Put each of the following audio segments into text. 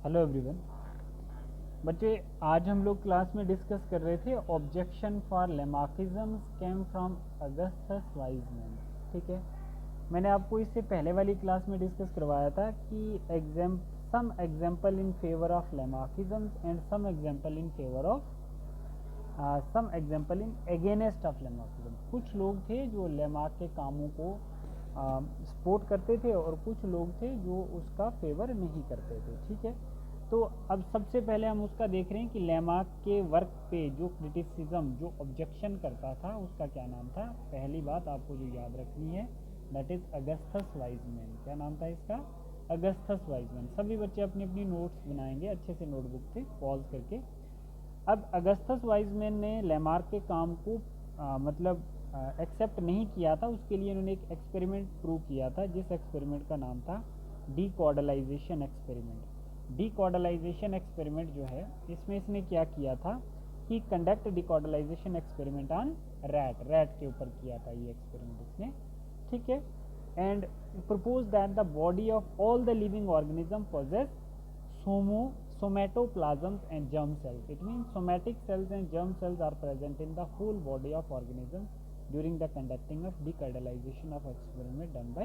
Hello everyone. बच्चे, आज हम लोग क्लास में डिस्कस कर रहे थे objection for Lamarckism came from Augustus Weismann. ठीक है, मैंने आपको इससे पहले वाली क्लास में डिस्कस करवाया था कि some example in favour of Lamarckism and some example in favour of some example in against of Lamarckism. कुछ लोग थे जो लेमार्क के कामों को सपोर्ट करते थे और कुछ लोग थे जो उसका फेवर नहीं करते थे। ठीक है, तो अब सबसे पहले हम उसका देख रहे हैं कि लेमार्क के वर्क पे जो क्रिटिसिज्म, जो ऑब्जेक्शन करता था, उसका क्या नाम था। पहली बात आपको जो याद रखनी है, दैट इज अगस्तस वाइजमैन। क्या नाम था इसका? Augustus Weismann. सभी बच्चे अपनी अपनी नोट्स बनाएंगे अच्छे से नोटबुक से पॉज करके। अब अगस्तस वाइजमैन ने लेमार्क के काम को एक्सेप्ट नहीं किया था। उसके लिए उन्होंने एक एक्सपेरिमेंट प्रूव किया था, जिस एक्सपेरिमेंट का नाम था डीकॉर्डलाइजेशन एक्सपेरिमेंट। डीकॉर्डलाइजेशन एक्सपेरिमेंट जो है, इसमें इसने क्या किया था कि conduct decaudalization experiment on rat के ऊपर किया था ये एक्सपेरिमेंट इसने। ठीक है, and propose that the body of all the living organism possess somatoplasms and germ cells. It means somatic cells and germ cells are present in the whole body of organism during the conducting of decardialization of experiment done by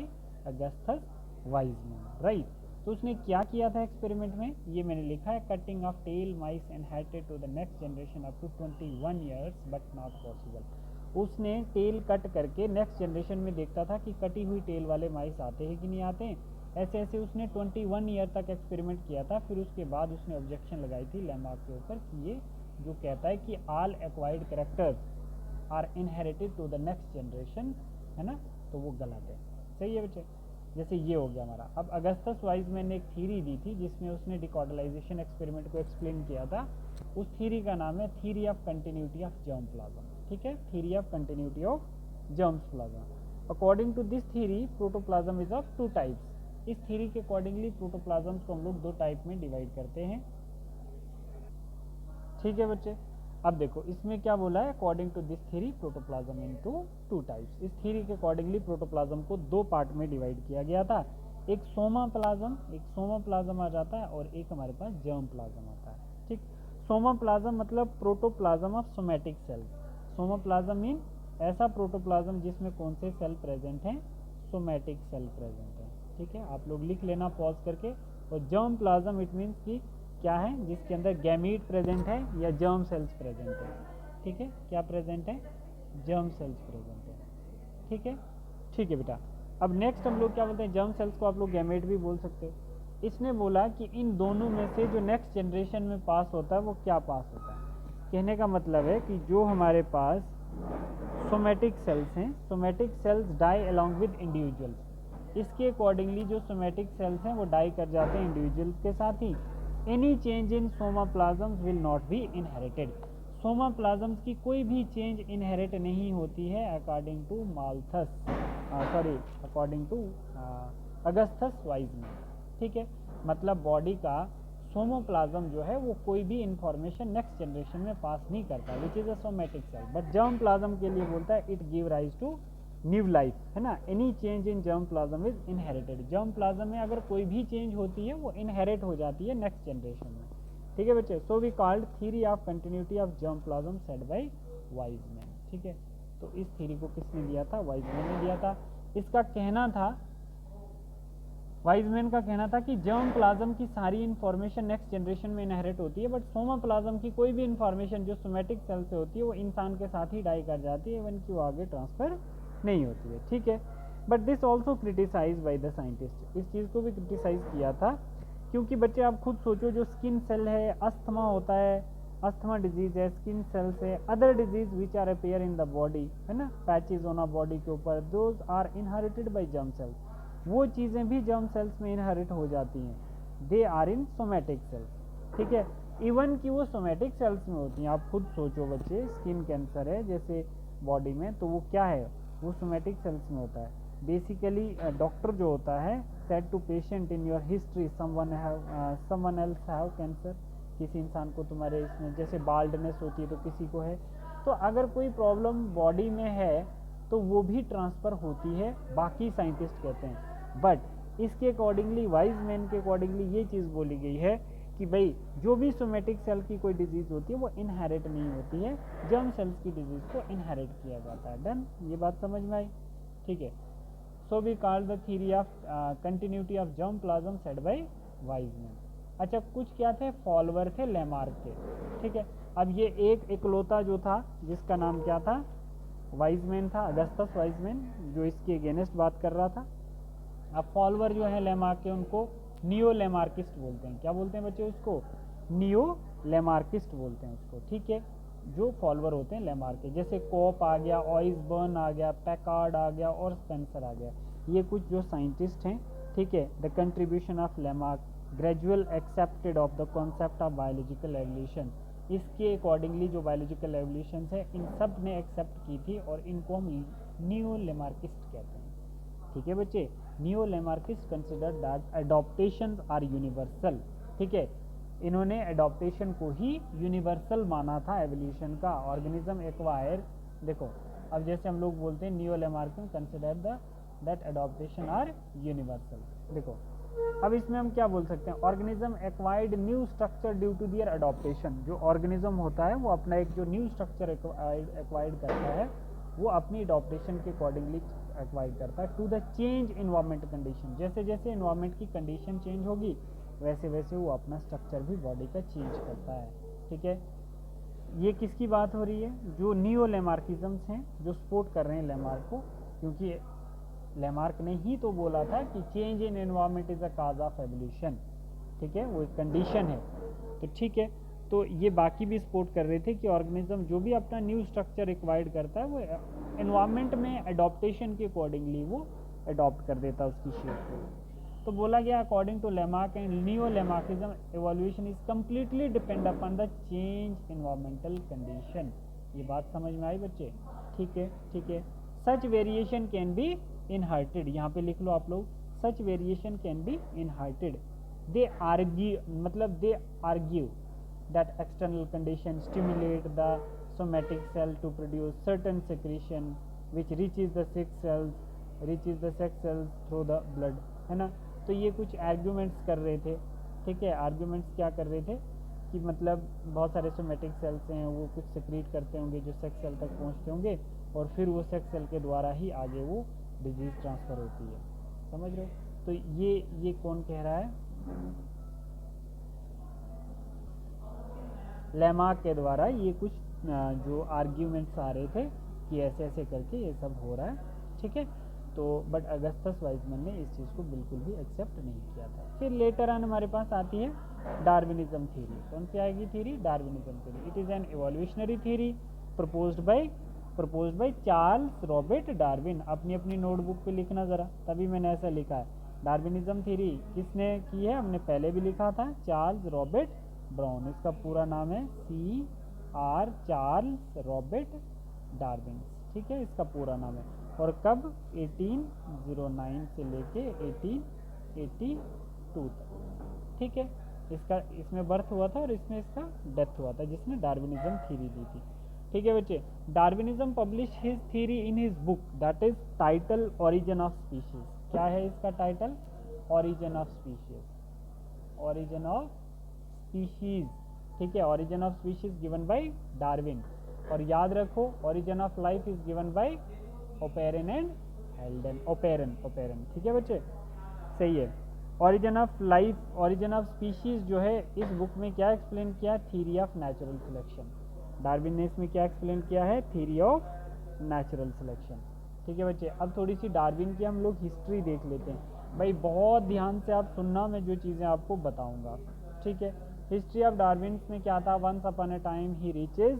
Augustus Weismann. Right? तो उसने क्या किया था experiment में, ये मैंने लिखा है, cutting of tail mice and hated to the next generation up to 21 years but not possible. उसने टेल कट करके नेक्स्ट जनरेशन में देखता था कि कटी हुई टेल वाले माइस आते हैं कि नहीं आते हैं। ऐसे ऐसे उसने 21 ईयर तक एक्सपेरिमेंट किया था। फिर उसके बाद उसने ऑब्जेक्शन लगाई थी लेमार्क के ऊपर कि ये जो कहता है कि all acquired characters are inherited to the next generation, है ना, तो वो गलत है। सही है बच्चे, जैसे ये हो गया हमारा। अब अगस्तस वाइजमैन ने एक थ्योरी दी थी जिसमें उसने डिकॉर्डलाइजेशन एक्सपेरिमेंट को एक्सप्लेन किया था। उस थ्योरी का नाम है theory of continuity of germ plasm. ठीक है, theory of continuity of germs plasm. According to this theory protoplasm is of two types. इस थ्योरी के अकॉर्डिंगली प्रोटोप्लाज्म्स को हम लोग दो टाइप में डिवाइड करते हैं। ठीक है बच्चे, अब देखो इसमें क्या बोला है, according to this theory protoplasm into two types. इस थ्योरी के अकॉर्डिंगली प्रोटोप्लाज्म को दो पार्ट में डिवाइड किया गया था। एक सोमा प्लाज्म आ जाता है और एक हमारे पास जर्म प्लाज्म आता है। ठीक, सोमा प्लाज्म मतलब protoplasm of somatic cells. Soma plasm mean ऐसा प्रोटोप्लाज्म जिसमें कौन से सेल प्रेजेंट हैं, सोमैटिक सेल प्रेजेंट है। ठीक है, आप लोग लिख लेना पॉज करके। और जर्म प्लाज्म इट मीन्स कि क्या है, जिसके अंदर गैमीट प्रेजेंट है या जर्म सेल्स प्रेजेंट है। ठीक है, क्या प्रेजेंट है, जर्म सेल्स प्रेजेंट है। ठीक है, ठीक है बेटा। अब नेक्स्ट हम लोग क्या बोलते हैं, जर्म सेल्स को आप लोग गैमेट भी बोल सकते हो। इसने बोला कि इन दोनों में से जो नेक्स्ट जनरेशन में पास होता है वो क्या पास होता है। कहने का मतलब है कि जो हमारे पास सोमैटिक सेल्स हैं, somatic cells die along with individuals. इसके अकॉर्डिंगली जो सोमैटिक सेल्स हैं वो डाई कर जाते हैं इंडिविजुअल्स के साथ ही। Any change in soma plasms will not be inherited. Soma plasms की कोई भी चेंज इनहेरिट नहीं होती है according to according to Augustus Weismann. ठीक है, मतलब बॉडी का सोमोप्लाज्म जो है वो कोई भी इंफॉर्मेशन नेक्स्ट जनरेशन में पास नहीं करता, which is a somatic cell. But germ plasm के लिए बोलता है it give rise to new life, है ना। Any change in germ plasm is inherited. Germ plasm में अगर कोई भी चेंज होती है वो इनहेरिट हो जाती है नेक्स्ट जनरेशन में। ठीक है बच्चे, so we called theory of continuity of germ plasm said by Weismann. ठीक है, तो इस थ्योरी को किसने दिया था, वाइजमैन ने दिया था। इसका कहना था, वाइजमैन का कहना था कि जर्म प्लाज्म की सारी इन्फॉर्मेशन नेक्स्ट जनरेशन में इनहेरिट होती है, बट सोमा प्लाज्म की कोई भी इन्फॉर्मेशन जो सोमैटिक सेल से होती है वो इंसान के साथ ही डाई कर जाती है, इवन कि वो आगे ट्रांसफर नहीं होती है। ठीक है, but this also criticize by the scientist. इस चीज़ को भी क्रिटिसाइज किया था, क्योंकि बच्चे आप खुद सोचो, जो स्किन सेल है, अस्थमा होता है, अस्थमा डिजीज है, स्किन सेल से other disease which are appear in the body, है ना, पैचेज होना बॉडी के ऊपर, those are inherited by germ cells. वो चीज़ें भी जर्म सेल्स में इनहेरिट हो जाती हैं, they are in somatic cells. ठीक है, इवन कि वो सोमैटिक सेल्स में होती हैं। आप खुद सोचो बच्चे, स्किन कैंसर है जैसे बॉडी में, तो वो क्या है, वो सोमैटिक सेल्स में होता है। बेसिकली डॉक्टर जो होता है said to patient in your history someone else have cancer. किसी इंसान को तुम्हारे इसमें जैसे बाल्डनेस होती है तो किसी को है, तो अगर कोई प्रॉब्लम बॉडी में है तो वो भी ट्रांसफ़र होती है, बाकी साइंटिस्ट कहते हैं। बट इसके अकॉर्डिंगली, वाइजमैन के अकॉर्डिंगली ये चीज़ बोली गई है कि भाई जो भी सोमेटिक सेल की कोई डिजीज होती है वो इनहेरिट नहीं होती है, जर्म सेल्स की डिजीज को इनहेरिट किया जाता है। डन, ये बात समझ में आई, ठीक है। So we called the theory of continuity of germ plasm said by Weismann. अच्छा, कुछ क्या थे, फॉलोअर थे लेमार्क के, ठीक है। अब ये एक इकलौता जो था जिसका नाम क्या था, वाइजमैन था, अगस्टस वाइजमैन, जो इसके अगेंस्ट बात कर रहा था। अब फॉलोअर जो है लेमार्क के, उनको नियो लेमार्किस्ट बोलते हैं। क्या बोलते हैं बच्चे उसको, नियो लेमार्किस्ट बोलते हैं उसको, ठीक है। जो फॉलोअर होते हैं लेमार्क के, जैसे कोप आ गया, ऑइसबर्न आ गया, पैकार्ड आ गया और स्पेंसर आ गया, ये कुछ जो साइंटिस्ट हैं, ठीक है। The contribution of Lamarck gradual accepted of the concept of biological evolution, इसके अकॉर्डिंगली जो बायोलॉजिकल एवोल्यूशन है इन सब ने एक्सेप्ट की थी और इनको हम नियो लेमार्किस्ट कहते हैं, ठीक है बच्चे। Neo Lamarckist consider that adaptation are universal, ठीक है। इन्होंने एडॉप्टेशन को ही यूनिवर्सल माना था एवोल्यूशन का। ऑर्गेनिज्म एक्वायर, देखो अब जैसे हम लोग बोलते हैं neo Lamarckist consider that adaptation are universal, देखो अब इसमें हम क्या बोल सकते हैं, organism acquired new structure due to their adaptation. जो ऑर्गेनिज्म होता है वो अपना एक जो न्यू स्ट्रक्चर एक्वायर्ड करता है वो अपनी एडॉप्टेशन के अकॉर्डिंगली एक्वायर्ड करता है to the change environment condition. जैसे जैसे इन्वायरमेंट की कंडीशन चेंज होगी वैसे वैसे वो अपना स्ट्रक्चर भी बॉडी का चेंज करता है, ठीक है। ये किसकी बात हो रही है, जो नियो लेमार्किज्म्स हैं जो सपोर्ट कर रहे हैं लेमार्क को, क्योंकि लेमार्क ने ही तो बोला था कि change in environment is a cause of evolution, ठीक है, वो एक कंडीशन है। तो ठीक है, तो ये बाकी भी सपोर्ट कर रहे थे कि ऑर्गेनिज्म जो भी अपना न्यू स्ट्रक्चर रिक्वायर्ड करता है वो एनवायरनमेंट में एडॉप्टेशन के अकॉर्डिंगली वो अडॉप्ट कर देता है उसकी शेप को। तो बोला गया according to Lamarck and neo Lamarckism evolution is completely depend upon the change environmental condition. ये बात समझ में आई बच्चे, ठीक है, ठीक है। Such variation can be inherited, यहाँ पे लिख लो आप लोग, such variation can be inherited. They argue, मतलब they argue that external conditions stimulate the somatic cell to produce certain secretion which reaches the sex cells through the blood, है ना। तो ये कुछ आर्ग्यूमेंट्स कर रहे थे, ठीक है। आर्ग्यूमेंट्स क्या कर रहे थे कि मतलब बहुत सारे सोमेटिक सेल्स हैं वो कुछ सेक्रेट करते होंगे जो सेक्स सेल तक पहुंचते होंगे और फिर वो सेक्स सेल के द्वारा ही आगे वो डिजीज ट्रांसफर होती है, समझ रहे हो। तो ये कौन कह रहा है, लेमार्क के द्वारा ये कुछ जो आर्ग्यूमेंट्स आ रहे थे कि ऐसे ऐसे करके ये सब हो रहा है, ठीक है। तो बट अगस्टस वाइजमैन ने इस चीज़ को बिल्कुल भी एक्सेप्ट नहीं किया था। फिर लेटर ऑन हमारे पास आती है डार्विनिज्म थ्योरी। कौन सी आएगी theory, Darwinism theory. It is an evolutionary theory proposed by Charles Robert Darwin. अपनी अपनी नोटबुक पे लिखना ज़रा, तभी मैंने ऐसा लिखा है। डार्विनिज्म थ्योरी किसने की है, हमने पहले भी लिखा था, चार्ल्स रॉबर्ट ब्राउन। इसका पूरा नाम है CR चार्ल्स रॉबर्ट डार्विन, ठीक है, इसका पूरा नाम है। और कब, 1809 से लेके 1882 तक, ठीक है। इसमें बर्थ हुआ था और इसमें इसका डेथ हुआ था, जिसने डार्विनिज्म थ्योरी दी थी, ठीक है बच्चे। Darwinism publish his theory in his book that is title origin of species. क्या है इसका title, origin of species, origin of species, ठीक है। Origin of species given by Darwin. और याद रखो origin of life is given by operon and हेल्डन, operon, ठीक है बच्चे, सही है। Origin of life, origin of species जो है इस बुक में क्या एक्सप्लेन किया, theory of natural selection. Darwin ने इसमें क्या एक्सप्लेन किया है, थ्योरी ऑफ नेचुरल सिलेक्शन, ठीक है बच्चे। अब थोड़ी सी डार्विन की हम लोग हिस्ट्री देख लेते हैं। भाई बहुत ध्यान से आप सुनना, मैं जो चीज़ें आपको बताऊंगा, ठीक है। हिस्ट्री ऑफ डार्विन में क्या था, once upon a time he reaches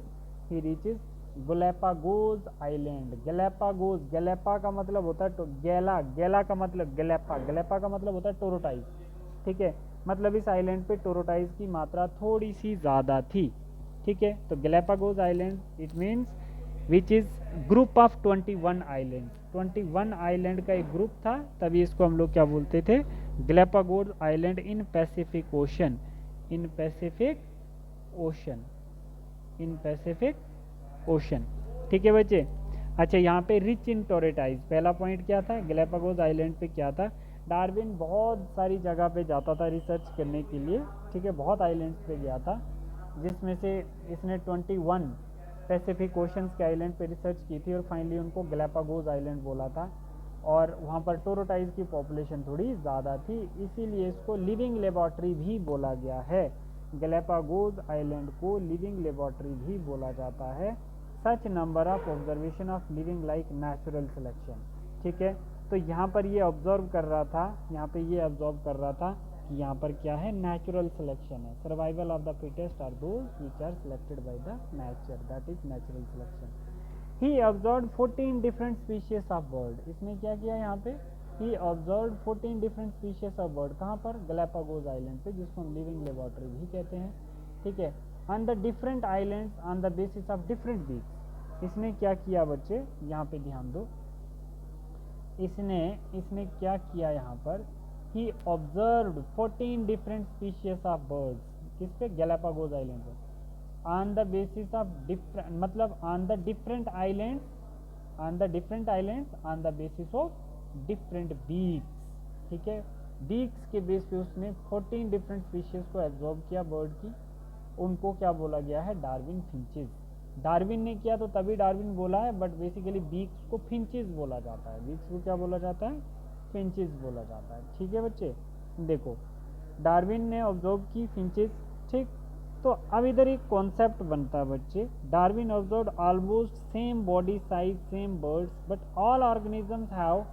Galapagos island. Galapagos, गैलापा का मतलब होता है गैला का मतलब गैलापा का मतलब होता है टोरोटाइज, ठीक है। मतलब इस आइलैंड पे टोरोटाइज की मात्रा थोड़ी सी ज़्यादा थी, ठीक है। तो Galapagos island it means which is group of 21 island. 21 island का एक ग्रुप था, तभी इसको हम लोग क्या बोलते थे, Galapagos island in Pacific ocean, in Pacific ocean, ठीक है बच्चे। अच्छा, यहाँ पे रिच इन टोरोटाइज, पहला पॉइंट क्या था, गैलापागोस आइलैंड पे क्या था, डार्विन बहुत सारी जगह पे जाता था रिसर्च करने के लिए, ठीक है, बहुत आइलैंड्स पे गया था, जिसमें से इसने 21 पैसिफिक ओशंस के आइलैंड पे रिसर्च की थी और फाइनली उनको गैलापागोस आइलैंड बोला था। और वहाँ पर टोरोटाइज की पॉपुलेशन थोड़ी ज़्यादा थी, इसीलिए इसको लिविंग लेबॉर्ट्री भी बोला गया है। गैलापागोस आइलैंड को लिविंग लेबॉर्ट्री भी बोला जाता है। सच number of observation of living like natural selection. ठीक है, तो यहाँ पर ये ऑब्जर्व कर रहा था, यहाँ पे ये ऑब्जर्व कर रहा था कि यहाँ पर क्या है, नेचुरल सिलेक्शन है। Survival of the fittest are those which are selected by the nature, that is natural selection. He observe 14 different species of bird. इसने क्या किया यहाँ पे, he observe 14 different species of bird. कहाँ पर, गैलापागोस आइलैंड पे, जिसको हम लिविंग लेबॉर्ट्री भी कहते हैं। ठीक है, on the different islands on the basis of different beaks. इसने क्या किया बच्चे, यहाँ पे ध्यान दो, इसने क्या किया यहाँ पर, he observed 14 different species of birds. किस पे, गैलापागोस आइलैंड पे, on the basis of different, मतलब on the different islands, on the different islands on the basis of different beaks. ठीक है, बीक्स के बेस पे उसने 14 डिफरेंट स्पीशीज को एब्जॉर्ब किया बर्ड की। उनको क्या बोला गया है, डार्विन फिंचेस। डार्विन ने किया तो तभी डार्विन बोला है, बट बेसिकली बीक्स को फिंचेस बोला जाता है। बीक्स को क्या बोला जाता है, फिंचेस बोला जाता है। ठीक है बच्चे, देखो डार्विन ने ऑब्जर्व की फिंचेस। ठीक, तो अब इधर एक कॉन्सेप्ट बनता है बच्चे, Darwin observed almost same body size, same birds, but all organisms have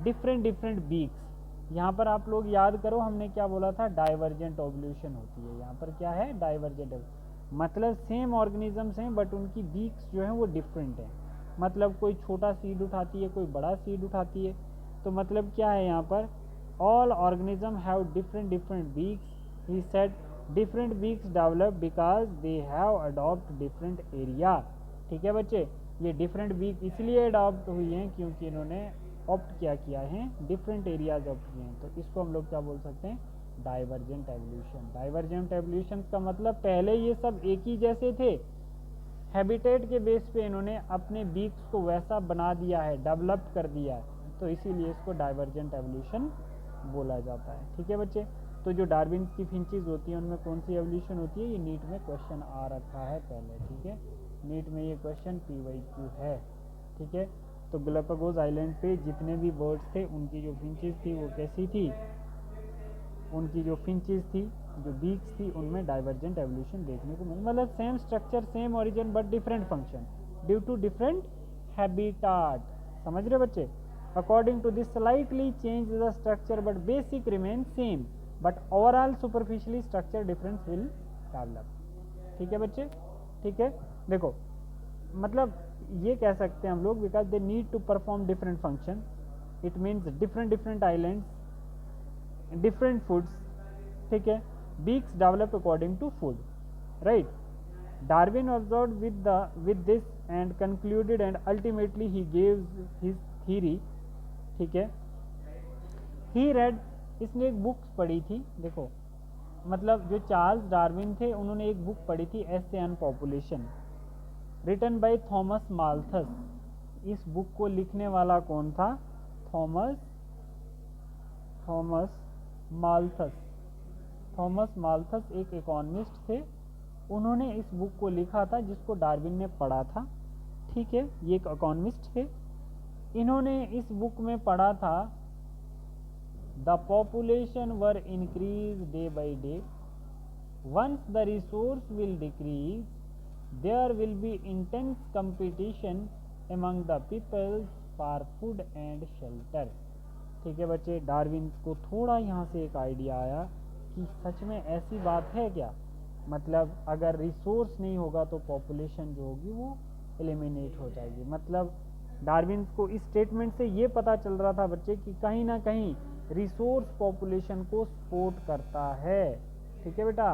different different beaks. यहाँ पर आप लोग याद करो, हमने क्या बोला था, डाइवर्जेंट एवोल्यूशन होती है। यहाँ पर क्या है, डाइवर्जेंट, मतलब सेम ऑर्गेनिजम्स हैं बट उनकी बीक्स जो है वो डिफरेंट है। मतलब कोई छोटा सीड उठाती है, कोई बड़ा सीड उठाती है। तो मतलब क्या है यहाँ पर, all organism have different different beaks. He said different beaks develop because they have adopt different area. ठीक है बच्चे, ये डिफरेंट बीक इसलिए अडॉप्ट हुई हैं क्योंकि इन्होंने ऑप्ट क्या किया है, डिफरेंट एरियाज ऑप्ट किए हैं। तो इसको हम लोग क्या बोल सकते हैं, डाइवर्जेंट एवोल्यूशन। डाइवर्जेंट एवोल्यूशन का मतलब पहले ये सब एक ही जैसे थे, हैबिटेट के बेस पे इन्होंने अपने बीक्स को वैसा बना दिया है, डेवलप कर दिया है, तो इसीलिए इसको डाइवर्जेंट एवोल्यूशन बोला जाता है। ठीक है बच्चे, तो जो डार्विन की फिंचेस होती हैं उनमें कौन सी एवोल्यूशन होती है, ये नीट में क्वेश्चन आ रखा है पहले। ठीक है, नीट में ये क्वेश्चन PYQ है। ठीक है, तो गैलापागोस आइलैंड पे जितने भी बर्ड्स थे उनकी जो फिंचेस थी वो कैसी थी, उनकी जो फिंचेस थी, जो बीक्स थी, उनमें डाइवर्जेंट एवोल्यूशन देखने को मिला। मतलब same structure, same origin, but different function due to different habitat. समझ रहे बच्चे, according to this slightly change the structure but basic remain same, but overall superficially structure difference will develop. ठीक है बच्चे, ठीक है, देखो मतलब ये कह सकते हैं हम लोग, because they need to perform different function, it means different different islands, different foods. ठीक है, beaks develop according to food, right? Darwin observed with this and concluded and ultimately he gave his theory. ठीक है, he read, इसने एक book पढ़ी थी। देखो मतलब जो चार्ल्स डार्विन थे उन्होंने एक बुक पढ़ी थी, essay on population, written by Thomas Malthus. इस बुक को लिखने वाला कौन था, थॉमस माल्थस। थॉमस माल्थस एक इकोनॉमिस्ट थे, उन्होंने इस बुक को लिखा था जिसको डार्विन ने पढ़ा था। ठीक है, ये एक इकोनॉमिस्ट थे, इन्होंने इस बुक में पढ़ा था, the population were increase day by day, once the resource will decrease, there will be intense competition among the peoples for food and shelter. ठीक है बच्चे, डार्विन को थोड़ा यहाँ से एक आइडिया आया कि सच में ऐसी बात है क्या, मतलब अगर रिसोर्स नहीं होगा तो पॉपुलेशन जो होगी वो एलिमिनेट हो जाएगी। मतलब डार्विन को इस स्टेटमेंट से ये पता चल रहा था बच्चे कि कहीं ना कहीं रिसोर्स पॉपुलेशन को सपोर्ट करता है। ठीक है बेटा,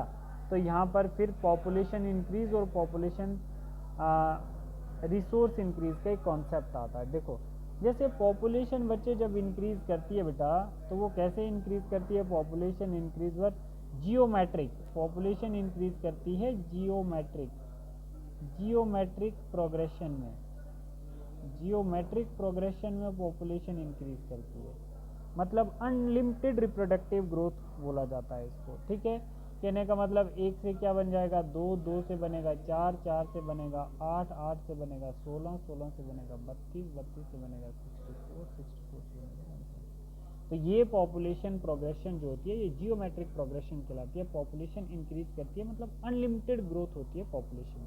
तो यहाँ पर फिर पॉपुलेशन इंक्रीज और पॉपुलेशन रिसोर्स इंक्रीज का एक कॉन्सेप्ट आता है। देखो जैसे पॉपुलेशन बच्चे जब इंक्रीज करती है बेटा, तो वो कैसे इंक्रीज करती है, पॉपुलेशन इंक्रीज वर जियोमेट्रिक, पॉपुलेशन इंक्रीज करती है जियोमेट्रिक प्रोग्रेशन में, जियोमेट्रिक प्रोग्रेशन में पॉपुलेशन इंक्रीज करती है, मतलब अनलिमिटेड रिप्रोडक्टिव ग्रोथ बोला जाता है इसको। ठीक है, कहने का मतलब एक से क्या बन जाएगा, दो, दो से बनेगा चार, चार से बनेगा आठ, आठ से बनेगा 16, 16 से बनेगा 32, 32 से बनेगा 64, 64 से बनेगा 1। तो ये पॉपुलेशन प्रोग्रेशन जो होती है ये जियोमेट्रिक प्रोग्रेशन कहलाती है। पॉपुलेशन इंक्रीज करती है, मतलब अनलिमिटेड ग्रोथ होती है पॉपुलेशन।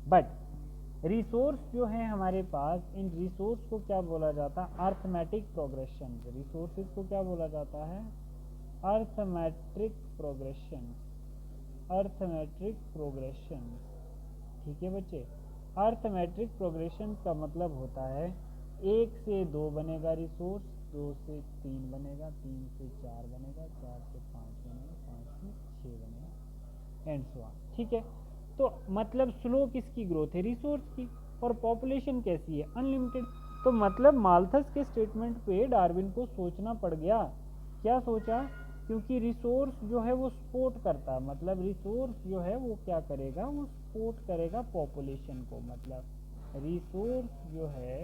बट रिसोर्स जो है हमारे पास, इन रिसोर्स को क्या बोला जाता है, अर्थमेटिक प्रोग्रेशन। रिसोर्सेज को क्या बोला जाता है, अर्थमेट्रिक प्रोग्रेशन, अर्थमेट्रिक प्रोग्रेशन। ठीक है बच्चे, अर्थमेट्रिक प्रोग्रेशन का मतलब होता है एक से दो बनेगा रिसोर्स, दो से तीन बनेगा, तीन से चार बनेगा, चार से पाँच बनेगा, पाँच से छः बनेगा, एंड सो ऑन। ठीक है, तो मतलब स्लो किसकी ग्रोथ है, रिसोर्स की, और पॉपुलेशन कैसी है, अनलिमिटेड। तो मतलब माल्थस के स्टेटमेंट पे डार्विन को सोचना पड़ गया। क्या सोचा, क्योंकि रिसोर्स जो है वो सपोर्ट करता है, मतलब रिसोर्स जो है वो क्या करेगा, वो सपोर्ट करेगा पॉपुलेशन को। मतलब रिसोर्स जो है,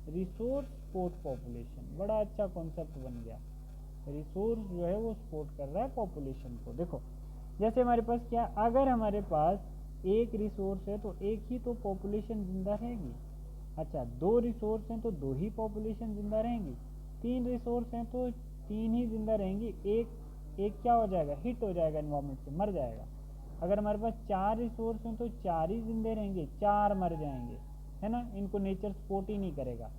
रिसोर्स सपोर्ट पॉपुलेशन, बड़ा अच्छा कॉन्सेप्ट बन गया। रिसोर्स जो है वो सपोर्ट कर रहा है पॉपुलेशन को। देखो जैसे हमारे पास क्या, अगर हमारे पास एक रिसोर्स है तो एक ही तो पॉपुलेशन जिंदा रहेगी। अच्छा, दो रिसोर्स हैं तो दो ही पॉपुलेशन जिंदा रहेंगी। तीन रिसोर्स हैं तो तीन ही जिंदा रहेंगी, एक क्या हो जाएगा, हिट हो जाएगा एनवायरमेंट से, मर जाएगा। अगर हमारे पास चार रिसोर्स हैं तो चार ही जिंदे रहेंगे, चार मर जाएंगे, है ना, इनको नेचर सपोर्ट ही नहीं करेगा।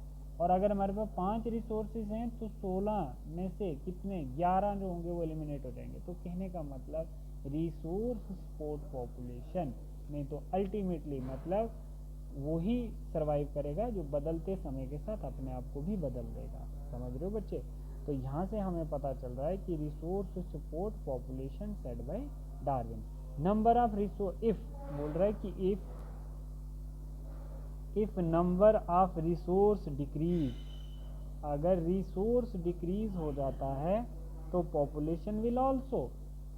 और अगर हमारे पास पांच रिसोर्सेज हैं तो 16 में से कितने, 11 जो होंगे वो एलिमिनेट हो जाएंगे। तो कहने का मतलब रिसोर्स सपोर्ट पॉपुलेशन, नहीं तो अल्टीमेटली मतलब वो ही सरवाइव करेगा जो बदलते समय के साथ अपने आप को भी बदल देगा। समझ रहे हो बच्चे। तो यहाँ से हमें पता चल रहा है कि resource support population said bye Darwin. Number of resource, if बोल रहा है कि if number of resource decrease, अगर रिसोर्स डिक्रीज हो जाता है तो पॉपुलेशन विल आल्सो,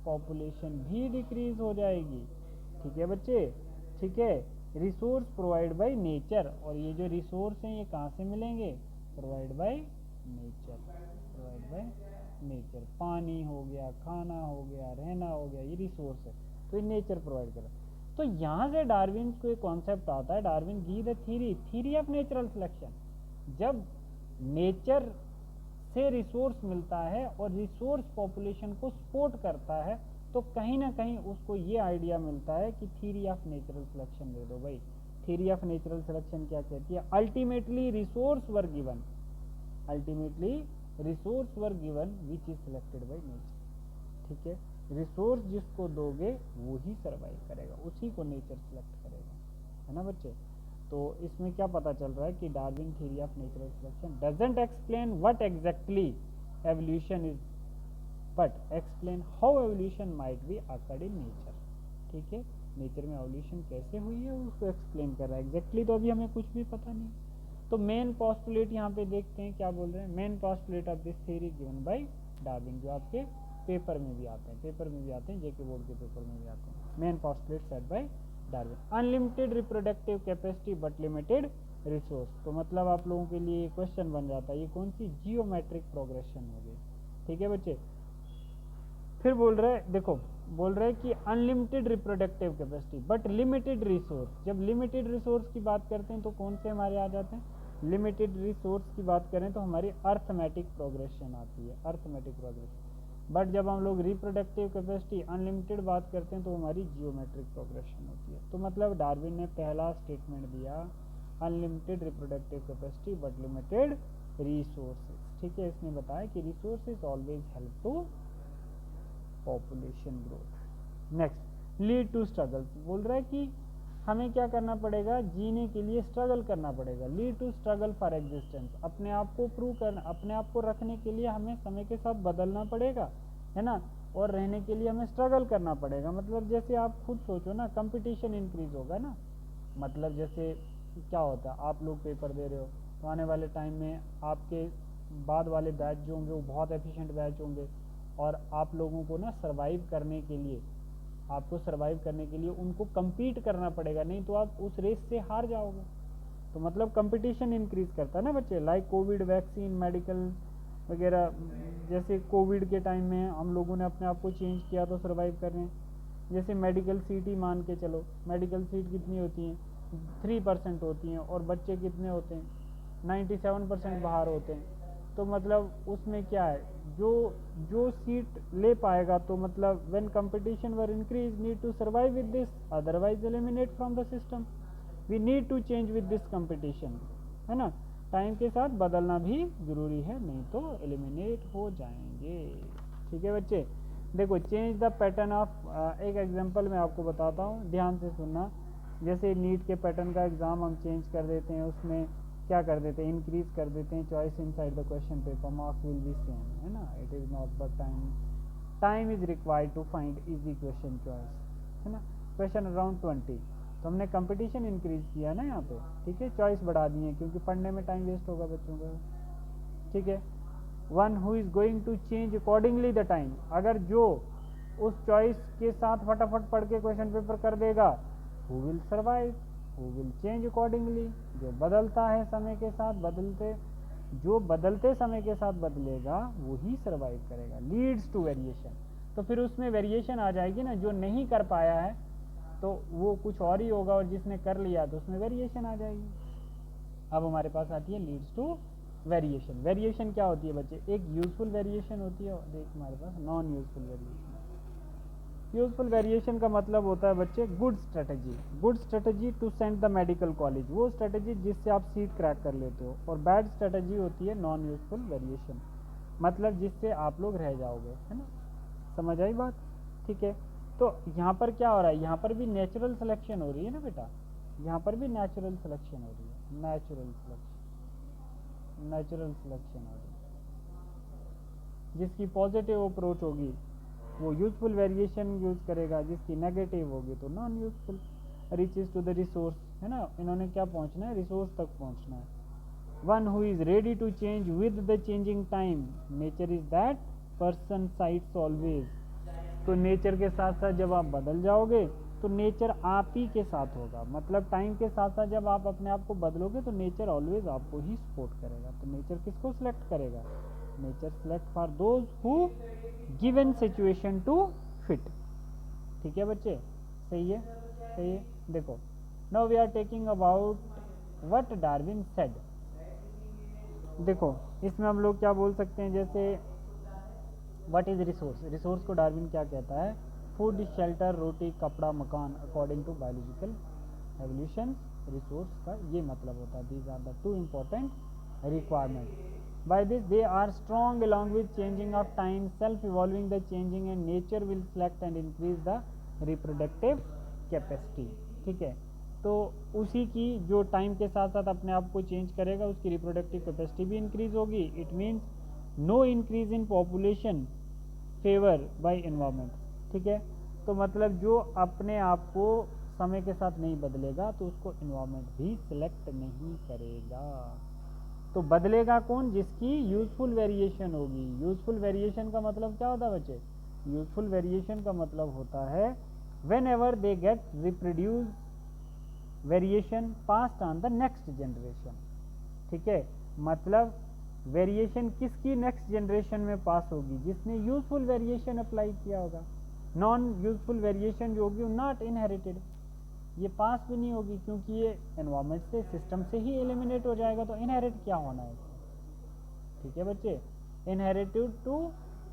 पॉपुलेशन भी डिक्रीज हो जाएगी। ठीक है बच्चे, ठीक है। रिसोर्स प्रोवाइड बाय नेचर, और ये जो रिसोर्स हैं ये कहाँ से मिलेंगे, provide by nature, provide by nature. पानी हो गया, खाना हो गया, रहना हो गया, ये रिसोर्स है, तो ये नेचर प्रोवाइड कर रहा है। तो यहाँ से डार्विन को एक कॉन्सेप्ट आता है, डार्विन गी the theory of natural selection. जब नेचर से रिसोर्स मिलता है और रिसोर्स पॉपुलेशन को सपोर्ट करता है तो कहीं ना कहीं उसको ये आइडिया मिलता है कि थ्योरी ऑफ नेचुरल सिलेक्शन दे दो भाई। थ्योरी ऑफ नेचुरल सिलेक्शन क्या कहती है, ultimately resource were given, ultimately resource were given which is selected by nature. ठीक है, रिसोर्स जिसको दोगे वो ही सर्वाइव करेगा, उसी को नेचर सिलेक्ट करेगा, है ना बच्चे। तो इसमें क्या पता चल रहा है कि Darwin theory of natural selection doesn't explain what exactly evolution is, but explain how evolution might be occurred in nature. ठीक है, नेचर में एवोल्यूशन कैसे हुई है उसको एक्सप्लेन कर रहा है। एग्जैक्टली तो अभी हमें कुछ भी पता नहीं। तो मेन पोस्टुलेट यहाँ पे देखते हैं क्या बोल रहे हैं। Main postulate of this theory given by Darwin, जो आपके पेपर में भी आते हैं, पेपर में भी आते हैं, जेके बोर्ड के पेपर में भी आते हैं। Main postulate set by Darwin, unlimited reproductive capacity but limited resource. तो मतलब आप लोगों के लिए क्वेश्चन बन जाता है, ये कौन सी जियोमेट्रिक प्रोग्रेशन हो गई। ठीक है बच्चे, फिर बोल रहे हैं, देखो बोल रहे हैं कि unlimited reproductive capacity but limited resource. जब लिमिटेड रिसोर्स की बात करते हैं तो कौन से हमारे आ जाते हैं, लिमिटेड रिसोर्स की बात करें तो हमारी अर्थमेटिक प्रोग्रेशन आती है, अर्थमेटिक प्रोग्रेशन। बट जब हम लोग रिप्रोडक्टिव कैपेसिटी अनलिमिटेड बात करते हैं तो हमारी जियोमेट्रिक प्रोग्रेशन होती है। तो मतलब डार्विन ने पहला स्टेटमेंट दिया unlimited reproductive capacity but limited resources. ठीक है, इसने बताया कि resources always help to population growth. Next, lead to struggles. बोल रहा है कि हमें क्या करना पड़ेगा, जीने के लिए स्ट्रगल करना पड़ेगा। Lead to struggle for existence, अपने आप को प्रूव करना, अपने आप को रखने के लिए हमें समय के साथ बदलना पड़ेगा, है ना, और रहने के लिए हमें स्ट्रगल करना पड़ेगा। मतलब जैसे आप खुद सोचो ना, कंपटीशन इंक्रीज होगा ना, मतलब जैसे क्या होता है, आप लोग पेपर दे रहे हो तो आने वाले टाइम में आपके बाद वाले बैच जो होंगे वो बहुत एफिशिएंट बैच होंगे, और आप लोगों को ना सरवाइव करने के लिए, आपको सरवाइव करने के लिए उनको compete करना पड़ेगा, नहीं तो आप उस रेस से हार जाओगे। तो मतलब कंपटीशन इंक्रीज करता है ना बच्चे। लाइक कोविड वैक्सीन, मेडिकल वगैरह, जैसे कोविड के टाइम में हम लोगों ने अपने आप को चेंज किया तो सर्वाइव कर रहे हैं। जैसे मेडिकल सीट ही मान के चलो, मेडिकल सीट कितनी होती हैं, 3% होती हैं, और बच्चे कितने होते हैं, 97% बाहर होते हैं। तो मतलब उसमें क्या है, जो जो सीट ले पाएगा, तो मतलब when competition were increase need to survive with this, otherwise eliminate from the system, we need to change with this competition, है ना। टाइम के साथ बदलना भी जरूरी है, नहीं तो एलिमिनेट हो जाएंगे। ठीक है बच्चे, देखो चेंज द पैटर्न ऑफ, एक एग्जांपल मैं आपको बताता हूँ, ध्यान से सुनना। जैसे नीट के पैटर्न का एग्ज़ाम हम चेंज कर देते हैं, उसमें क्या कर देते हैं, इंक्रीज कर देते हैं choice inside the question paper, marks will be same, है ना। It is not the time is required to find easy question choice, है ना। क्वेश्चन अराउंड 20, तो हमने कंपटीशन इंक्रीज किया ना यहाँ पे, ठीक है, चॉइस बढ़ा दी है, क्योंकि पढ़ने में टाइम वेस्ट होगा बच्चों का, ठीक है। One who is going to change accordingly the time, अगर जो उस चॉइस के साथ फटाफट पढ़ के क्वेश्चन पेपर कर देगा, who will survive, who will change accordingly, जो बदलता है समय के साथ, जो बदलते समय के साथ बदलेगा वो ही सर्वाइव करेगा। लीड्स टू वेरिएशन, तो फिर उसमें वेरिएशन आ जाएगी ना, जो नहीं कर पाया है तो वो कुछ और ही होगा, और जिसने कर लिया तो उसमें वेरिएशन आ जाएगी। अब हमारे पास आती है लीड्स टू वेरिएशन। वेरिएशन क्या होती है बच्चे, एक यूजफुल वेरिएशन होती है, और एक हमारे पास non useful variation. Useful variation का मतलब होता है बच्चे good strategy, good strategy to send the medical college, वो स्ट्रेटजी जिससे आप सीट क्रैक कर लेते हो, और बैड स्ट्रेटजी होती है नॉन यूजफुल वेरिएशन, मतलब जिससे आप लोग रह जाओगे, है ना। समझ आई बात, ठीक है। तो यहाँ पर क्या हो रहा है, यहाँ पर भी नेचुरल सिलेक्शन हो रही है ना बेटा, यहाँ पर भी नेचुरल सिलेक्शन हो रही है, नेचुरल सिलेक्शन हो रही है। जिसकी पॉजिटिव अप्रोच होगी वो यूजफुल वेरिएशन यूज करेगा, जिसकी नेगेटिव होगी तो non useful. Reaches to the resource, है ना, इन्होंने क्या पहुंचना है, रिसोर्स तक पहुंचना है। One who is ready to change with the changing time, nature is that person sites always. तो नेचर के साथ साथ जब आप बदल जाओगे तो नेचर आप ही के साथ होगा, मतलब टाइम के साथ साथ जब आप अपने आप को बदलोगे तो नेचर ऑलवेज आपको ही सपोर्ट करेगा। तो नेचर किसको सिलेक्ट करेगा, nature select for those who given situation to fit. ठीक है बच्चे, सही है, सही है। देखो now we are taking about what Darwin said. देखो इसमें हम लोग क्या बोल सकते हैं, जैसे व्हाट इज रिसोर्स, रिसोर्स को डार्विन क्या कहता है, फूड, शेल्टर, रोटी, कपड़ा, मकान according to biological evolution. Resource का ये मतलब होता है, these are the two important requirement. By this they are strong along with changing of time, self-evolving the changing, and nature will select and increase the reproductive capacity। ठीक है, तो उसी की जो टाइम के साथ साथ अपने आप को चेंज करेगा, उसकी रिप्रोडक्टिव कैपेसिटी भी इंक्रीज होगी। It means no increase in population favour by environment. ठीक है, तो मतलब जो अपने आप को समय के साथ नहीं बदलेगा तो उसको एनवायरमेंट भी सिलेक्ट नहीं करेगा। तो बदलेगा कौन, जिसकी यूजफुल वेरिएशन होगी। यूजफुल वेरिएशन का मतलब क्या होता है बच्चे, यूजफुल वेरिएशन का मतलब होता है when ever they get reproduce variation passed on the next generation. ठीक है, मतलब वेरिएशन किसकी नेक्स्ट जनरेशन में पास होगी, जिसने यूजफुल वेरिएशन अप्लाई किया होगा। नॉन यूजफुल वेरिएशन जो होगी नॉट इनहेरिटेड, ये पास भी नहीं होगी, क्योंकि ये एनवायरमेंट से, सिस्टम से ही एलिमिनेट हो जाएगा। तो इनहेरिट क्या होना है, ठीक है बच्चे, inherited to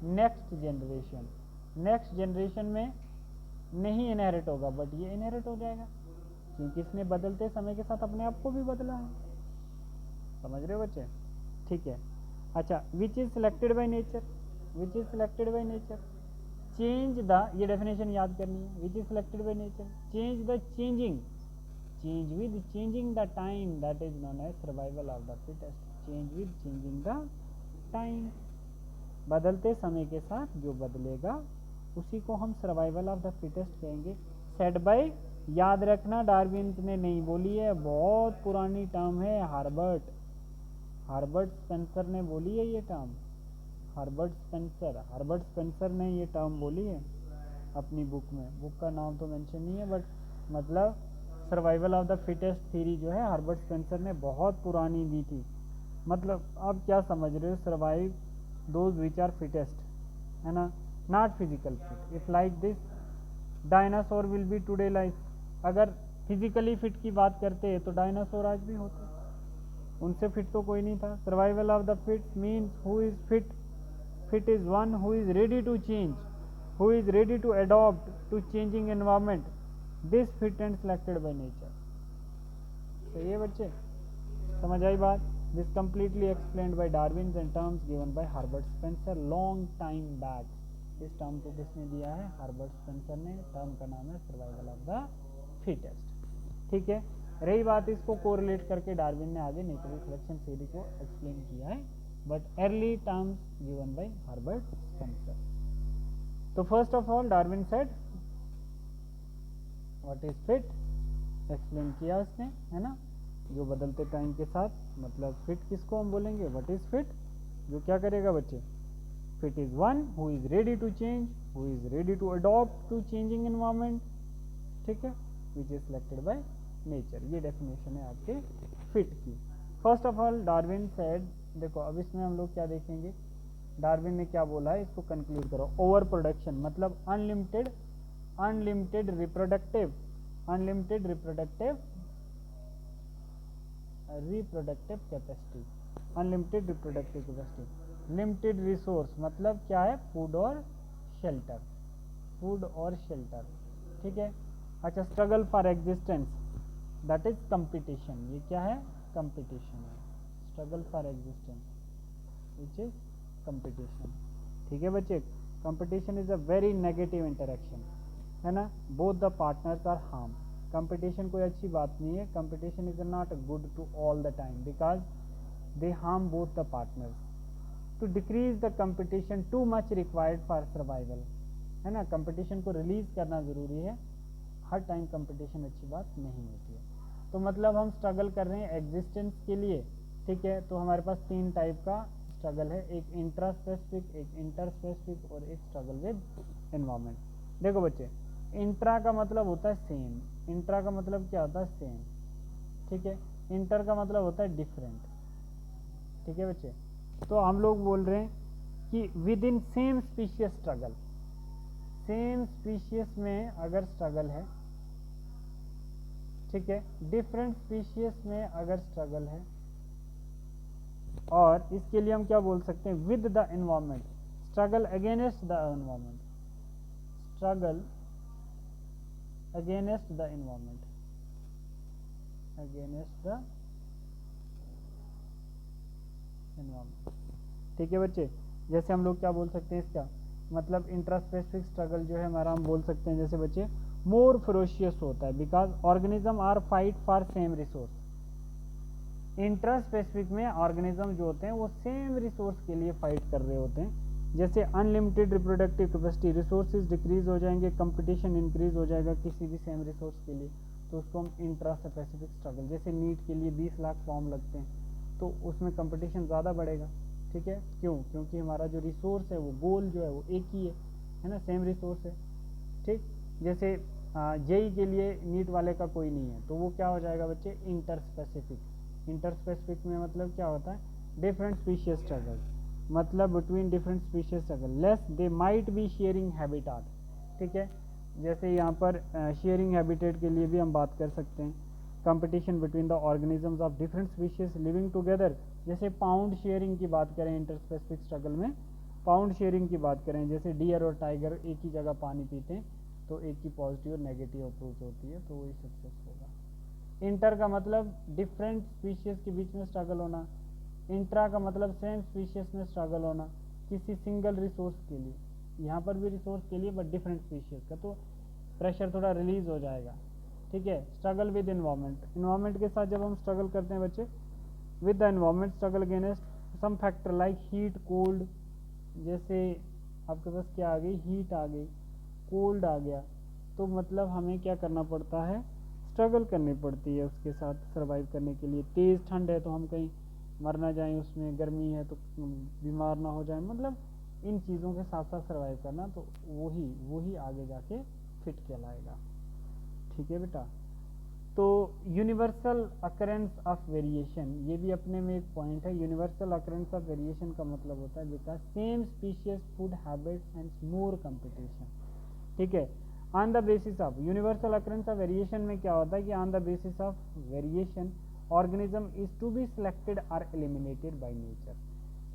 next generation. Next generation में नहीं इनहेरिट होगा, बट ये इनहेरिट हो जाएगा, क्योंकि इसने बदलते समय के साथ अपने आप को भी बदला है। समझ रहे हो बच्चे, ठीक है। अच्छा, which is selected by nature, which is selected by nature, change the, ये डेफिनेशन याद करनी है, which is selected by nature, change the changing, change with changing the time, that is known as survival of the fittest. Change with changing the time, बदलते समय के साथ जो बदलेगा उसी को हम सर्वाइवल ऑफ द फिटेस्ट कहेंगे। सेड बाय, याद रखना डार्विन ने नहीं बोली है, बहुत पुरानी टर्म है, हार्बर्ट स्पेंसर ने बोली है ये टर्म। हार्बर्ट स्पेंसर ने ये टर्म बोली है अपनी बुक में, बुक का नाम तो मेंशन नहीं है, बट मतलब survival of the fittest theory जो है हार्बर्ट स्पेंसर ने बहुत पुरानी दी थी। मतलब आप क्या समझ रहे हो, survive those which are fittest, है ना, not physical fit. If like this dinosaur will be today life. अगर फिजिकली फिट की बात करते तो डायनासोर आज भी होते, उनसे फिट तो कोई नहीं था। Survival of the fit means who is fit, fit is one who is ready to change, who is ready to adopt to changing environment, this fit and selected by nature. सही है बच्चे, समझ आई बात। This completely explained by Darwin and terms given by Herbert Spencer long time back. इस term को किसने दिया है, हर्बर्ट स्पेंसर ने। टर्म का नाम है सर्वाइवल ऑफ द फिटेस्ट। ठीक है, रही बात इसको कोरिलेट करके डार्विन ने आगे नेचुरल सिलेक्शन थ्योरी को एक्सप्लेन किया है, but early terms given by Herbert Spencer. तो first of all Darwin said what is fit, explain किया उसने, है ना, जो बदलते टाइम के साथ, मतलब फिट किसको हम बोलेंगे, व्हाट इज फिट, जो क्या करेगा बच्चे, fit is one who is ready to change, who is ready to adopt to changing environment, ठीक है, which is selected by nature. ये डेफिनेशन है आपके फिट की। First of all Darwin said, देखो अब इसमें हम लोग क्या देखेंगे, डार्विन ने क्या बोला है, इसको कंक्लूड करो। ओवर प्रोडक्शन मतलब unlimited, unlimited reproductive, unlimited reproductive capacity, unlimited reproductive capacity. Limited resource मतलब क्या है, फूड और शेल्टर, फूड और शेल्टर, ठीक है। अच्छा, struggle for existence that is competition, ये क्या है, कंपटीशन है, struggle for existence which is competition, ठीक है बच्चे। Competition is a very negative interaction, है ना, both the partners are harm. Competition कोई अच्छी बात नहीं है, competition is not good to all the time because they harm both the partners. To decrease the competition too much required for survival, है ना, competition को रिलीज करना जरूरी है, हर टाइम कंपटीशन अच्छी बात नहीं होती है। तो मतलब हम स्ट्रगल कर रहे हैं एग्जिस्टेंस के लिए, ठीक है, तो हमारे पास तीन टाइप का स्ट्रगल है, एक इंट्रा स्पेसिफिक, एक इंटर स्पेसिफिक और एक स्ट्रगल विद एनवायरमेंट। देखो बच्चे, इंट्रा का मतलब होता है सेम, इंट्रा का मतलब क्या होता है, सेम, ठीक है, इंटर का मतलब होता है डिफरेंट, ठीक है बच्चे। तो हम लोग बोल रहे हैं कि with in same species struggle, same species में अगर स्ट्रगल है, ठीक है, डिफरेंट स्पीशीज में अगर स्ट्रगल है, और इसके लिए हम क्या बोल सकते हैं, with the environment, struggle against the environment, struggle against the environment, against the environment, ठीक है बच्चे। जैसे हम लोग क्या बोल सकते हैं इसका मतलब, इंट्रास्पेसिफिक स्ट्रगल जो है हमारा, हम बोल सकते हैं जैसे बच्चे मोर फेरोशियस होता है because organism are fight for same resource. Intraspecific में ऑर्गेनिज्म जो होते हैं वो सेम रिसोर्स के लिए फाइट कर रहे होते हैं। जैसे unlimited reproductive capacity, resources decrease हो जाएंगे, कंपटीशन इंक्रीज हो जाएगा किसी भी सेम रिसोर्स के लिए, तो उसको हम इंट्रास्पेसिफिक स्ट्रगल, जैसे नीट के लिए 20 लाख फॉर्म लगते हैं तो उसमें कंपटीशन ज़्यादा बढ़ेगा, ठीक है, क्यों, क्योंकि हमारा जो रिसोर्स है वो गोल जो है वो एक ही है ना, सेम रिसोर्स है, ठीक। जैसे जेई के लिए नीट वाले का कोई नहीं है तो वो क्या हो जाएगा बच्चे, इंटर स्पेसिफिक। इंटर स्पेसिफिक में मतलब क्या होता है, डिफरेंट स्पीशीज स्ट्रगल, मतलब between different species struggle, less they might be sharing habitat, ठीक है। जैसे यहाँ पर शेयरिंग हैबिटेट के लिए भी हम बात कर सकते हैं, competition between the organisms of different species living together. जैसे पाउंड शेयरिंग की बात करें इंटरस्पेसिफिक स्ट्रगल में, पाउंड शेयरिंग की बात करें, जैसे डियर और टाइगर एक ही जगह पानी पीते हैं तो एक की पॉजिटिव और नेगेटिव अप्रोच होती है, तो वही सक्सेस होगा। इंटर का मतलब डिफरेंट स्पीशीज के बीच में स्ट्रगल होना, इंट्रा का मतलब सेम स्पीशीज में स्ट्रगल होना किसी सिंगल रिसोर्स के लिए, यहाँ पर भी रिसोर्स के लिए बट डिफरेंट स्पीशीज का, तो प्रेशर थोड़ा रिलीज हो जाएगा, ठीक है। स्ट्रगल विद एनवायरमेंट, एनवायरमेंट के साथ जब हम स्ट्रगल करते हैं बच्चे, with the environment struggle against some factor like heat cold, जैसे आपके पास क्या आ गई, हीट आ गई, कोल्ड आ गया, तो मतलब हमें क्या करना पड़ता है, स्ट्रगल करनी पड़ती है उसके साथ सर्वाइव करने के लिए। तेज़ ठंड है तो हम कहीं मर ना जाएं उसमें, गर्मी है तो बीमार ना हो जाएं, मतलब इन चीज़ों के साथ साथ सर्वाइव करना, तो वही आगे जाके फिट कहलाएगा, ठीक है बेटा। तो यूनिवर्सल अकरेंस ऑफ वेरिएशन, ये भी अपने में एक पॉइंट है। यूनिवर्सल अकरेंस ऑफ वेरिएशन का मतलब होता है because same species food habits and more competition, ठीक है। On the basis of universal occurrence of variation में क्या होता है कि on the basis of variation organism is to be selected और एलिमिनेटेड बाय नेचर,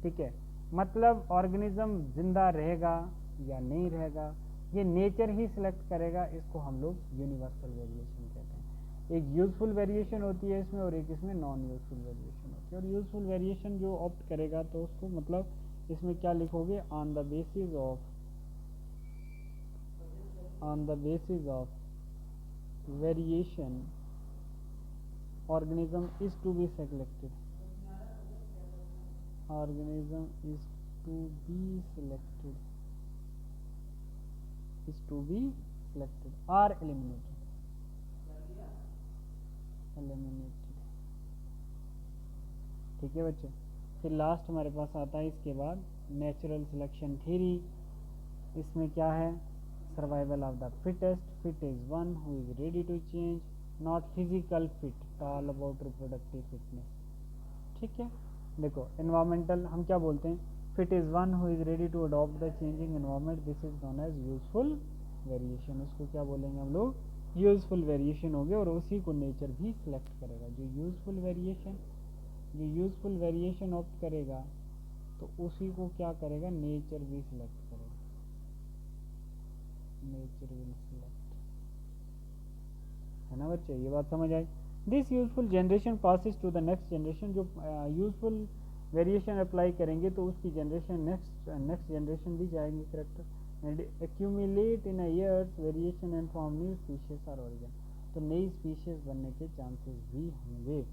ठीक है। मतलब ऑर्गेनिज्म जिंदा रहेगा या नहीं रहेगा ये नेचर ही सिलेक्ट करेगा, इसको हम लोग यूनिवर्सल वेरिएशन कहते हैं। एक यूजफुल वेरिएशन होती है इसमें और एक इसमें नॉन यूजफुल वेरिएशन होती है। और यूजफुल वेरिएशन जो ऑप्ट करेगा तो उसको मतलब इसमें क्या लिखोगे, on the basis of variation organism is to be selected, organism is to be selected or eliminated, ठीक है बच्चे। फिर लास्ट हमारे पास आता है इसके बाद नेचुरल सिलेक्शन थ्योरी। इसमें क्या है, survival of the fittest, fit is one who is ready to change, not physical fit, all about reproductive fitness, ठीक है। देखो एनवायरमेंटल हम क्या बोलते हैं, fit is one who is ready to adopt the changing environment, this is known as useful variation. उसको क्या बोलेंगे हम लोग, यूजफुल वेरिएशन हो गया और उसी को नेचर भी सिलेक्ट करेगा। जो यूजफुल वेरिएशन ऑप्ट करेगा तो उसी को क्या करेगा, नेचर भी सिलेक्ट करेगा, नेचर विल सिलेक्ट, है ना बच्चे, ये बात समझ आई। This useful generation passes to the next generation, जो यूजफुल वेरिएशन अप्लाई करेंगे तो उसकी जनरेशन नेक्स्ट जनरेशन भी जाएंगे character and accumulate in years variation and form new species और ओरिजिन, तो नई स्पीशीज बनने के चांसेस भी होंगे।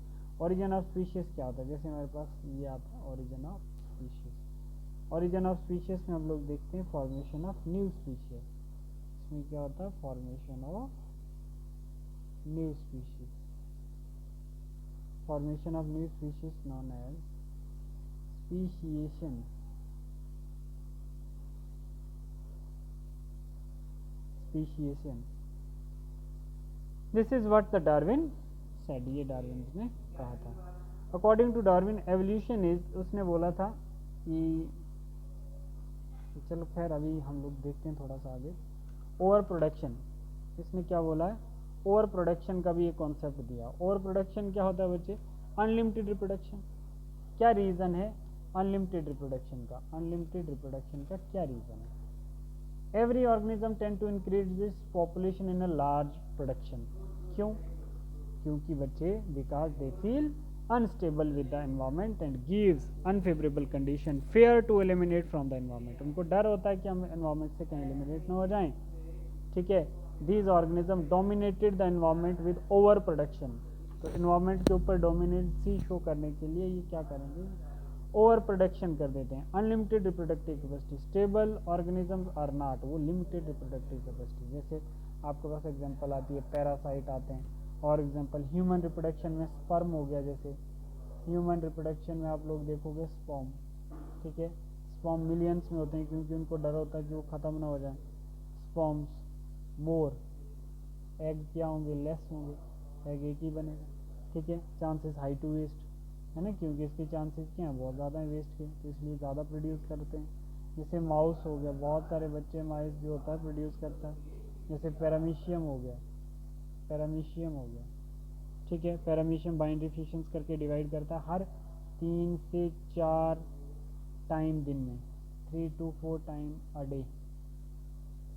ओरिजिन ऑफ स्पीशीज क्या होता है, जैसे हमारे पास ये आता है origin of species. Origin of species में हम लोग देखते हैं फॉर्मेशन ऑफ न्यू स्पीशीज, इसमें क्या होता है, formation of new species, formation of new species known as speciation, this is what the Darwin said, ये डार्विन ने कहा था। According to Darwin evolution is, उसने बोला था कि चलो खैर अभी हम लोग देखते हैं थोड़ा सा आगे। ओवर प्रोडक्शन, इसने क्या बोला है, ओवर प्रोडक्शन का भी एक कॉन्सेप्ट दिया। ओवर प्रोडक्शन क्या होता है बच्चे, अनलिमिटेड रिप्रोडक्शन। क्या रीज़न है अनलिमिटेड रिप्रोडक्शन का, अनलिमिटेड रिप्रोडक्शन का क्या रीज़न है, every organism tend to increase this population in a large production. क्यों, क्योंकि बच्चे because they feel unstable with the environment and gives unfavourable condition fair to eliminate from the environment. उनको डर होता है कि हम एनवायरमेंट से कहीं एलिमिनेट ना हो जाएं, ठीक है। These organism dominated the environment with over production, तो environment के ऊपर डोमिनेंसी शो करने के लिए ये क्या करेंगे, ओवर प्रोडक्शन कर देते हैं। Unlimited reproductive capacity, stable organisms are not, वो लिमिटेड रिप्रोडक्टिव कैपेसिटी। जैसे आपके पास एग्जांपल आती है पैरासाइट आते हैं, और एग्जांपल ह्यूमन रिप्रोडक्शन में स्पर्म हो गया, जैसे ह्यूमन रिप्रोडक्शन में आप लोग देखोगे स्पर्म, ठीक है। स्पर्म मिलियंस में होते हैं क्योंकि उनको डर होता है कि वो ख़त्म ना हो जाए। स्पर्म्स मोर, एग क्या होंगे, लेस होंगे, एग एक ही बनेगा, ठीक है। चांसेस हाई टू वेस्ट, है ना, क्योंकि इसके चांसेस क्या हैं, बहुत ज़्यादा है वेस्ट के, तो इसलिए ज़्यादा प्रोड्यूस करते हैं। जैसे माउस हो गया, बहुत सारे बच्चे माइस जो होता है प्रोड्यूस करता है। जैसे पैरामीशियम हो गया, ठीक है। पैरामीशियम बाइनरी फिशंस करके डिवाइड करता है हर 3 से 4 टाइम दिन में, 3 to 4 time a day.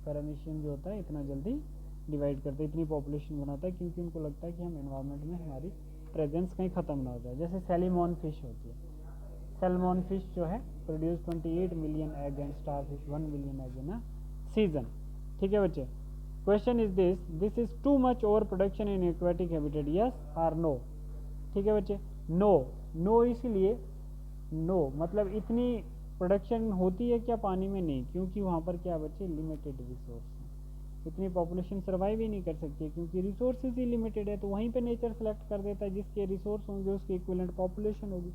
Paramecium जो होता है इतना जल्दी डिवाइड करते हैं, इतनी पॉपुलेशन बनाता है, क्योंकि उनको लगता है कि हम एनवायरनमेंट में हमारी प्रेजेंस कहीं ख़त्म ना हो जाए। जैसे सैल्मन फिश होती है, सैल्मन फिश जो है produce 28 million egg and star fish 1 million egg in a season, ठीक है बच्चे। Question is this is too much over production in aquatic habitat, yes और नो, ठीक है बच्चे। नो इसीलिए, नो मतलब इतनी प्रोडक्शन होती है क्या पानी में, नहीं, क्योंकि वहाँ पर क्या बच्चे लिमिटेड रिसोर्स हैं, इतनी पॉपुलेशन सर्वाइव ही नहीं कर सकती क्योंकि रिसोर्सेज ही लिमिटेड है। तो वहीं पे नेचर सेलेक्ट कर देता है, जिसके रिसोर्स होंगे उसकी इक्विवेलेंट पॉपुलेशन होगी।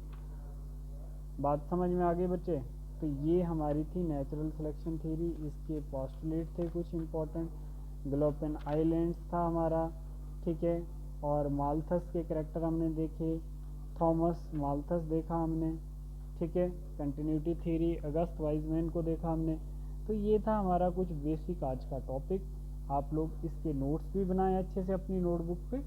बात समझ में आ गई बच्चे। तो ये हमारी थी नेचुरल सिलेक्शन थ्योरी, इसके पोस्टुलेट थे कुछ इंपॉर्टेंट। ग्लोपिन आइलैंड्स था हमारा, ठीक है। और माल्थस के कैरेक्टर हमने देखे, थॉमस माल्थस देखा हमने, ठीक है। कंटिन्यूटी थ्योरी, अगस्त वाइजमैन को देखा हमने। तो ये था हमारा कुछ बेसिक आज का टॉपिक। आप लोग इसके नोट्स भी बनाएं अच्छे से अपनी नोटबुक पे,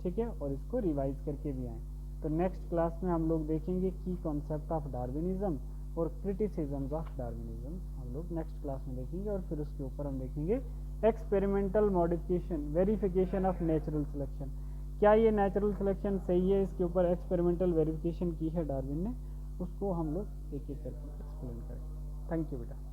ठीक है, और इसको रिवाइज करके भी आएँ। तो नेक्स्ट क्लास में हम लोग देखेंगे की कॉन्सेप्ट ऑफ डार्विनिज्म और क्रिटिसिज्म ऑफ डार्विनिज्म हम लोग नेक्स्ट क्लास में देखेंगे। और फिर उसके ऊपर हम देखेंगे experimental modification, verification of natural selection. क्या ये नेचुरल सिलेक्शन सही है, इसके ऊपर एक्सपेरिमेंटल वेरिफिकेशन की है डार्विन ने, उसको हम लोग एक एक करके एक्सप्लेन करेंगे। थैंक यू बेटा।